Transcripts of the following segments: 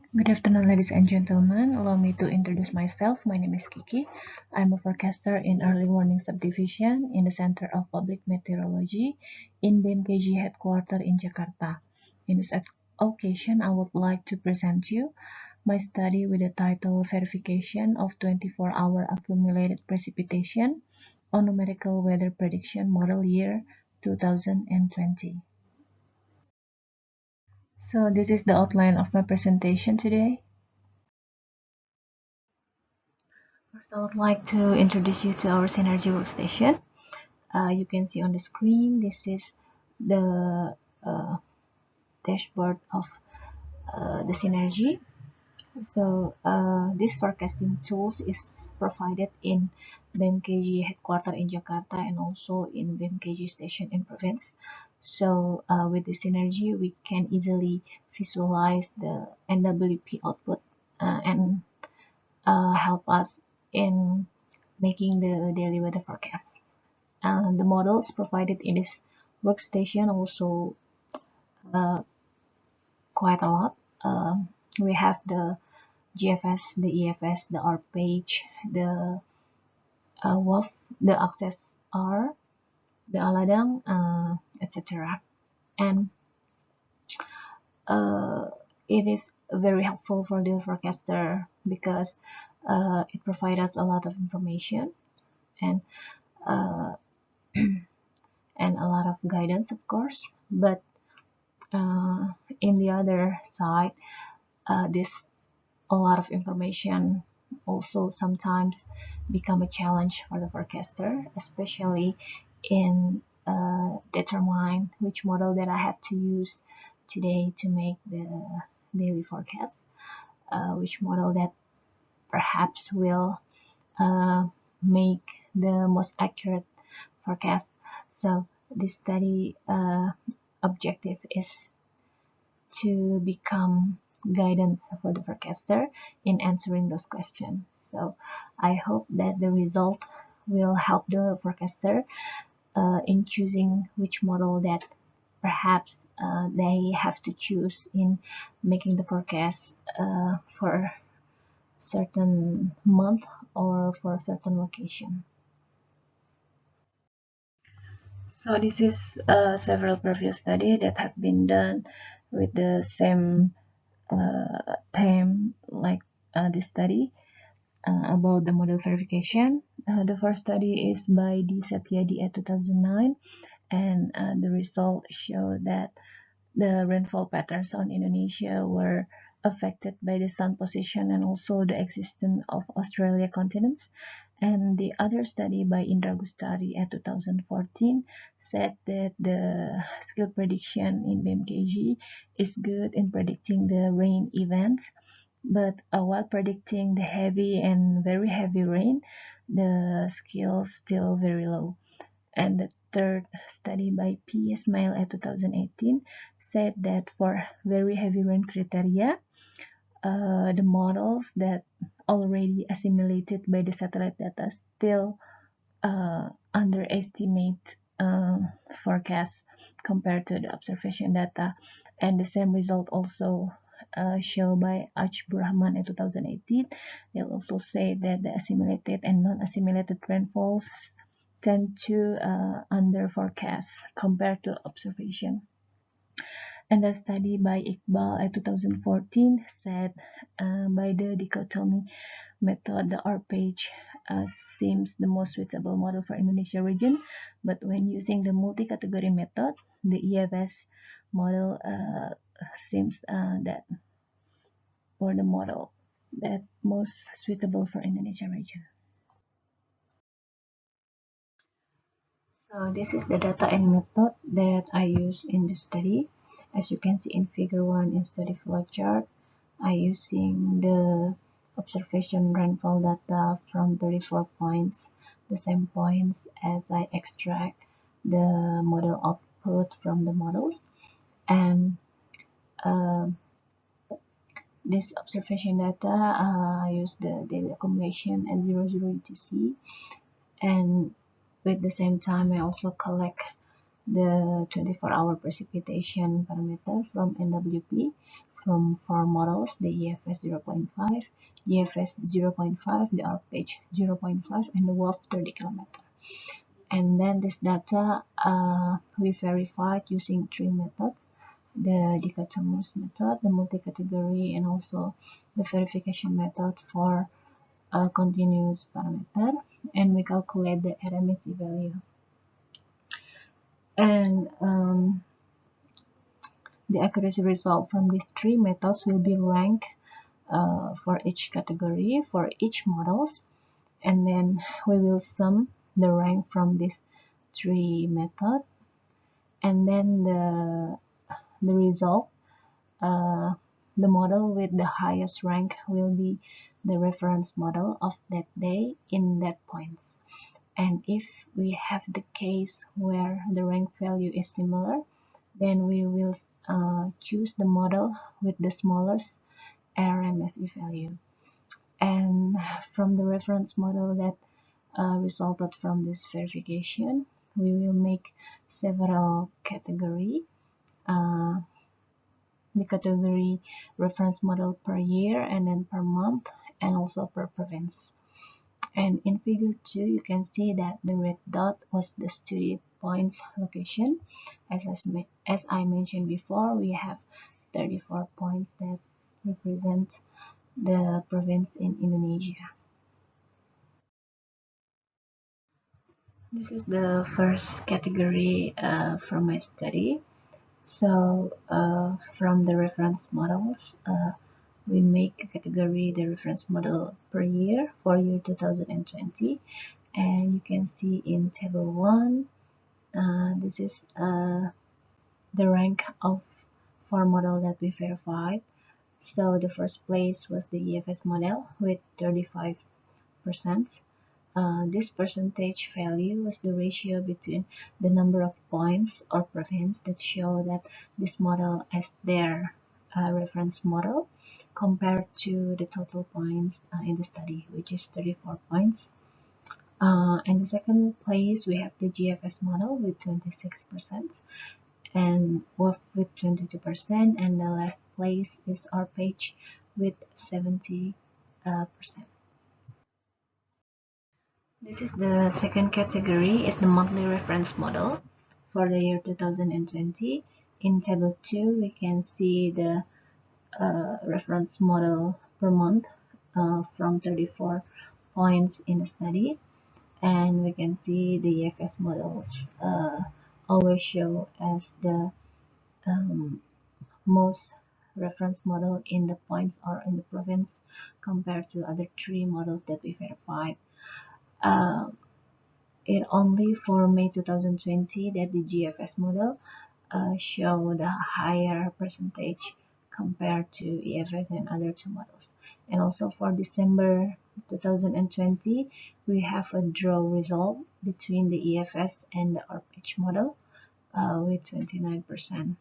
Good afternoon, ladies and gentlemen. Allow me to introduce myself. My name is Kiki. I'm a forecaster in Early Warning Subdivision in the Center of Public Meteorology in BMKG headquarters in Jakarta. In this occasion, I would like to present you my study with the title Verification of 24-Hour Accumulated Precipitation on Numerical Weather Prediction Model Year 2020. So this is the outline of my presentation today. First, I would like to introduce you to our Synergy workstation. You can see on the screen, this is the dashboard of the Synergy. So this forecasting tools is provided in BMKG headquarters in Jakarta and also in BMKG station in province. So with the Synergy, we can easily visualize the NWP output and help us in making the daily weather forecast. The models provided in this workstation also quite a lot. We have the GFS, the EFS, the R page, the WAF, the access R, the Aladang, etc. And it is very helpful for the forecaster because it provides us a lot of information and uh, and a lot of guidance, of course. But in the other side, this a lot of information also sometimes become a challenge for the forecaster, especially in determine which model that I have to use today to make the daily forecast, which model that perhaps will uh, make the most accurate forecast. So this study objective is to become guidance for the forecaster in answering those questions. So I hope that the result will help the forecaster in choosing which model that perhaps they have to choose in making the forecast for certain month or for a certain location. So this is several previous studies that have been done with the same theme like this study about the model verification. The first study is by D. Satyadi at 2009, and the result showed that the rainfall patterns on Indonesia were affected by the sun position and also the existence of Australia continents. And the other study by Indra Gustari at 2014 said that the skill prediction in BMKG is good in predicting the rain events, but while predicting the heavy and very heavy rain, the skill still very low. And the third study by P. Ismail at 2018 said that for very heavy rain criteria, the models that already assimilated by the satellite data still underestimate forecasts compared to the observation data. And the same result also shown by Aj Burahman in 2018. They also say that the assimilated and non-assimilated rainfalls tend to under forecast compared to observation. And a study by Iqbal in 2014 said by the dichotomy method, the R page seems the most suitable model for Indonesia region, but when using the multi-category method, the EFS model seems that for the model that most suitable for Indonesia region. So this is the data and method that I use in the study. As you can see in figure 1 in study flow chart, I using the observation rainfall data from 34 points, the same points as I extract the model output from the models. And this observation data, I use the daily accumulation at 00 UTC, and with the same time I also collect the 24-hour precipitation parameter from NWP from 4 models: the EFS 0.5, EFS 0.5, the ARPH 0.5, and the WOLF 30 kilometer. And then this data we verified using 3 methods: the dichotomous method, the multi-category, and also the verification method for a continuous parameter. And we calculate the RMSE value. And the accuracy result from these 3 methods will be ranked for each category, for each models, and then we will sum the rank from these 3 methods, and then the result, the model with the highest rank will be the reference model of that day in that points. And if we have the case where the rank value is similar, then we will choose the model with the smallest RMSE value. And from the reference model that resulted from this verification, we will make several categories. The category reference model per year, and then per month, and also per province. And in figure 2, you can see that the red dot was the study points location. As I mentioned before, we have 34 points that represent the province in Indonesia. This is the first category from my study. So from the reference models, we make a category the reference model per year for year 2020, and you can see in table 1, this is the rank of 4 model that we verified. So the first place was the EFS model with 35%. This percentage value was the ratio between the number of points or province that show that this model as their reference model compared to the total points in the study, which is 34 points. In the second place, we have the GFS model with 26%, and WOF with 22%, and the last place is ARPH with 70%. This is the second category, it's the monthly reference model for the year 2020. In table 2, we can see the reference model per month from 34 points in the study, and we can see the EFS models always show as the most reference model in the points or in the province compared to other 3 models that we verified. It only for May 2020 that the GFS model showed a higher percentage compared to EFS and other 2 models. And also for December 2020, we have a draw result between the EFS and the ARPH model with 29%.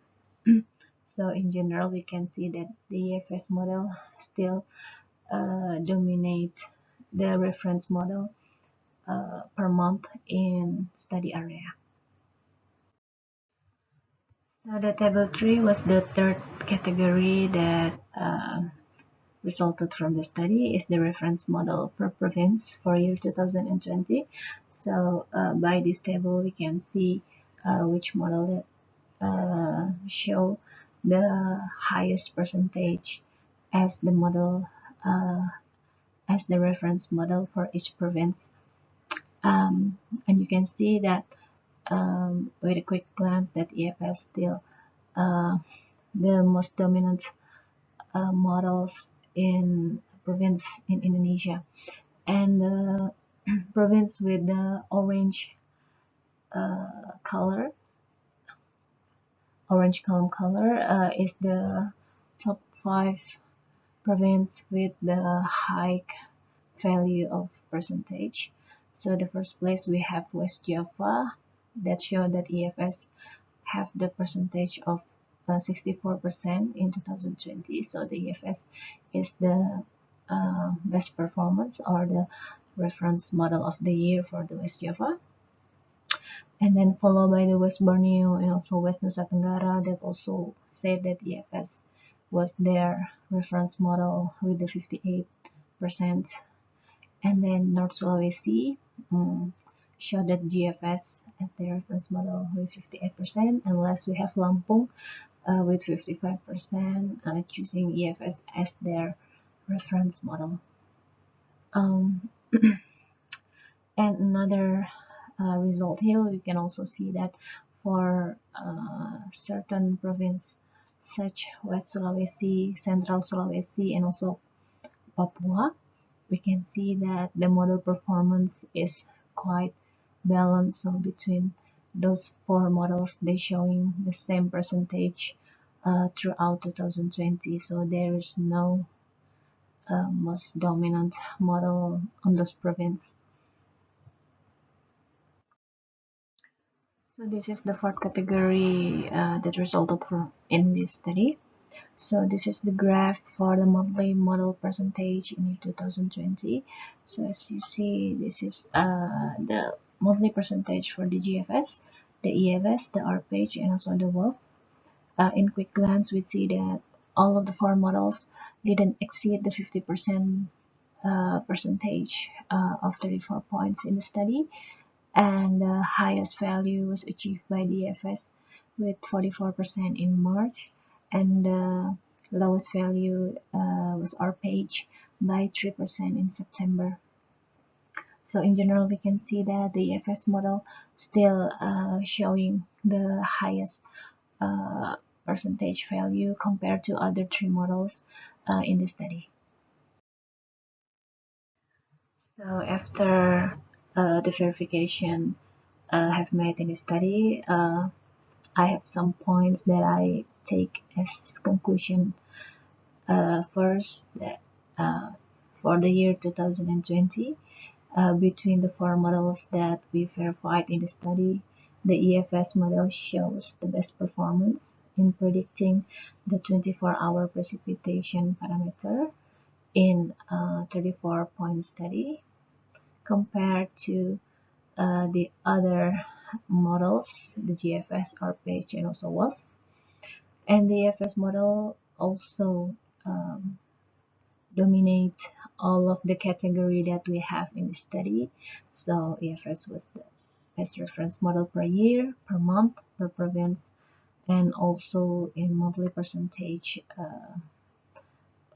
So in general, we can see that the EFS model still dominate the reference model per month in study area. So the table 3 was the third category that resulted from the study, is the reference model per province for year 2020. So by this table we can see which model that show the highest percentage as the model as the reference model for each province. And you can see that with a quick glance that EFS still the most dominant models in province in Indonesia, and the province with the orange color, orange color is the top 5 province with the high value of percentage. So the first place we have West Java, that show that EFS have the percentage of 64% in 2020. So the EFS is the best performance or the reference model of the year for the West Java. And then followed by the West Borneo and also West Nusa Tenggara, that also said that EFS was their reference model with the 58%, and then North Sulawesi showed that GFS as their reference model with 58%, unless we have Lampung with 55%, choosing EFS as their reference model. Um, and another result here, we can also see that for certain province such West Sulawesi, Central Sulawesi, and also Papua, we can see that the model performance is quite balanced. So between those four models, they showing the same percentage throughout 2020. So there is no most dominant model on those province. So this is the fourth category that resulted from in this study. So this is the graph for the monthly model percentage in 2020. So as you see, this is the monthly percentage for the GFS, the EFS, the R-page, and also the WOF. In quick glance, we see that all of the four models didn't exceed the 50% percentage of 34 points in the study, and the highest value was achieved by the EFS with 44% in March, and the lowest value was R-page by 3% in September. So in general, we can see that the EFS model still showing the highest percentage value compared to other three models in the study. So after the verification have made in the study, I have some points that I take as conclusion. First, that for the year 2020, between the four models that we verified in the study, the EFS model shows the best performance in predicting the 24-hour precipitation parameter in a 34-point study compared to the other models, the GFS, R-page, and also WOF. And the EFS model also dominate all of the category that we have in the study. So EFS was the best reference model per year, per month, per province, and also in monthly percentage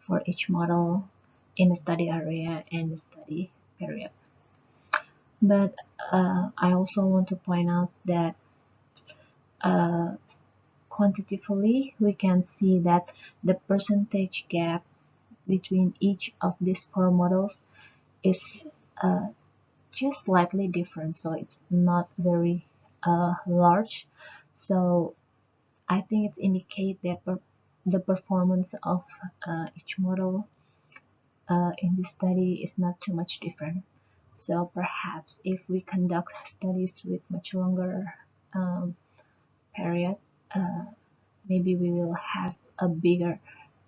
for each model in the study area and the study period. But I also want to point out that quantitatively we can see that the percentage gap between each of these four models is just slightly different, so it's not very large. So I think it indicates that the performance of each model in this study is not too much different. So perhaps if we conduct studies with much longer period, maybe we will have a bigger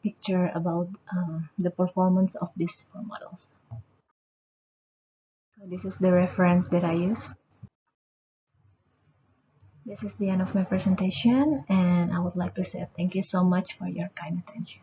picture about the performance of these four models. So this is the reference that I use. This is the end of my presentation, and I would like to say thank you so much for your kind attention.